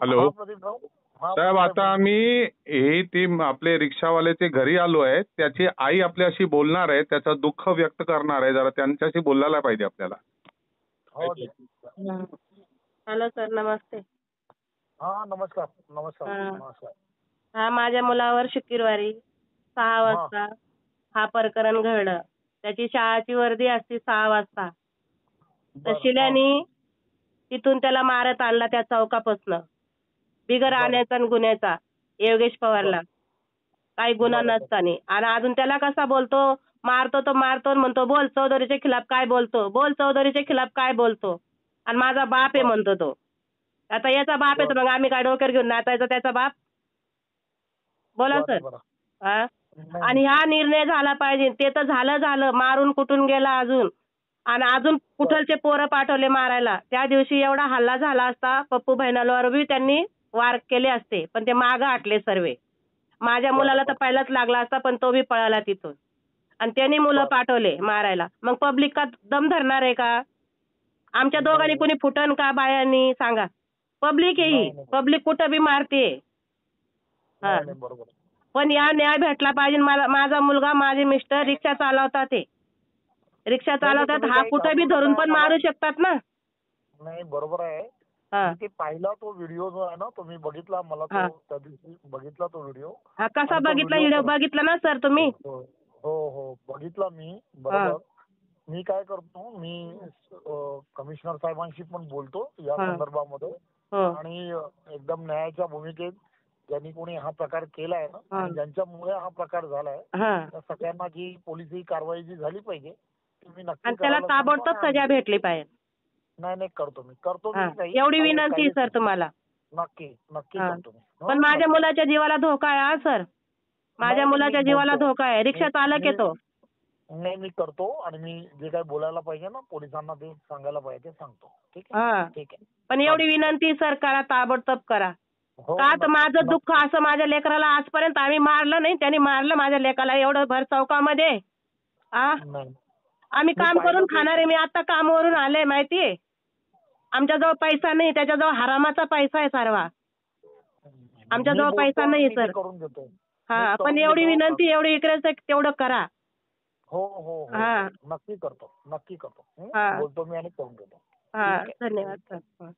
Hello हा प्रदीपराव. हा साहेब, आता आम्ही ही टीम आपले रिक्षावाल्याचे घरी आलो आहे. त्याची आई आपल्याशी बोलणार आहे, त्याचं दुःख व्यक्त करणार आहे. जरा त्यांच्याशी बोलायला पाहिजे आपल्याला. हो. हॅलो सर, नमस्ते. हा नमस्कार नमस्कार हा. नमस्कार. हा, माझ्या मुलावर शुक्रवारी 6 वाजता हा प्रकरण घडलं. त्याची शाळाची वर्दी असते 6 वाजता. तर बरं, शिल्यानी तिथून त्याला मारत आणला त्या चौकापासनं. बिगर बरं. आण्याचा आणि गुन्ह्याचा योगेश पवारला. काही गुन्हा बरं. नसताना. आणि अजून त्याला कसा बोलतो, मारतो तो मारतो आणि म्हणतो बोल चौधरीच्या खिलाफ काय बोलतो, बोल चौधरीच्या खिलाफ काय बोलतो. आणि माझा बाप आहे म्हणतो तो. आता याचा बाप आहे तर मग आम्ही काय डोक्यावर घेऊन नाचायचा त्याचा बाप? बोला बरं, सर. बरं. हा. नाही, आणि हा निर्णय झाला पाहिजे. ते तर झालं मारून कुठून गेला अजून. आणि अजून कुठलचे पोरं पाठवले मारायला. त्या दिवशी एवढा हल्ला झाला असता, पप्पू बहिणालावर बी त्यांनी वार केले असते, पण ते मागं हटले सर्वे. माझ्या मुलाला तर पहिलाच लागला असता, पण तो बी पळाला तिथून. आणि त्यांनी मुलं पाठवले मारायला. मग पब्लिक का दम धरणार आहे का? आमच्या दोघांनी कोणी फुटन का बायांनी सांगा? पब्लिक आहे ही. पब्लिक कुठं बी मारते. हा. नाही, बरोबर. पण या न्याय भेटला पाहिजे. माझा मुलगा, माझे मिस्टर रिक्षा चालवतात ते. रिक्षा चालवतात. तुम्ही हा काही कुठं बी घाबरू धरून नका पण मला. मारू शकतात ना. नाही, बरोबर आहे. हा. मी ते पाहिला तो व्हिडिओ जो आहे ना, तो मी बघितला. मला हा. तो त्या दिवशी बघितला तो व्हिडिओ. हा, कसा आणि तो बघितला व्हिडिओ? बघितला ना सर तुम्ही? हो हो बघितला मी. बरोबर. मी काय करतो, मी कमिशनर साहेबांशी पण बोलतो या संदर्भामध्ये. आणि एकदम न्यायाच्या भूमिकेत ज्यांनी कोणी हा प्रकार केलाय ना, आणि ज्यांच्यामुळे हा प्रकार झालाय, त्या सगळ्यांना जी पोलिसी कारवाई जी झाली पाहिजे ती मी नक्की आणि त्याला करायला सांगतो. ताबडतोब सजा भेटली पाहिजे. नाही करतो मी काही. एवढी विनंती आहे सर तुम्हाला. नक्की करतो मी. पण माझ्या मुलाच्या जीवाला धोका आहे हा सर. माझ्या मुलाच्या जीवाला धोका आहे. रिक्षा चालक येतो. नाही, मी करतो. आणि मी जे काही बोलायला पाहिजे ना पोलिसांना, ते सांगायला पाहिजे ते सांगतो. ठीक हा. आहे. ठीक आहे. पण एवढी विनंती सर करा, ताबडतोब करा. हो, का तर माझं दुःख असं, माझ्या लेकराला आजपर्यंत आम्ही मारलं नाही, त्यांनी मारलं माझ्या लेकाला एवढं भर चौकामध्ये. नाही. आम्ही काम करून खाणारे. मी आता कामावरून आले माहितीये. आमच्याजवळ पैसा नाही, त्याच्याजवळ हरामाचा पैसा आहे सर्व. आमच्याजवळ पैसा नाही सर. करून देतो. हा, पण एवढी विनंती, एवढी इकडे तेवढं करा. हो नक्की करतो. बोलतो मी आणि करून देतो. हा, धन्यवाद सर.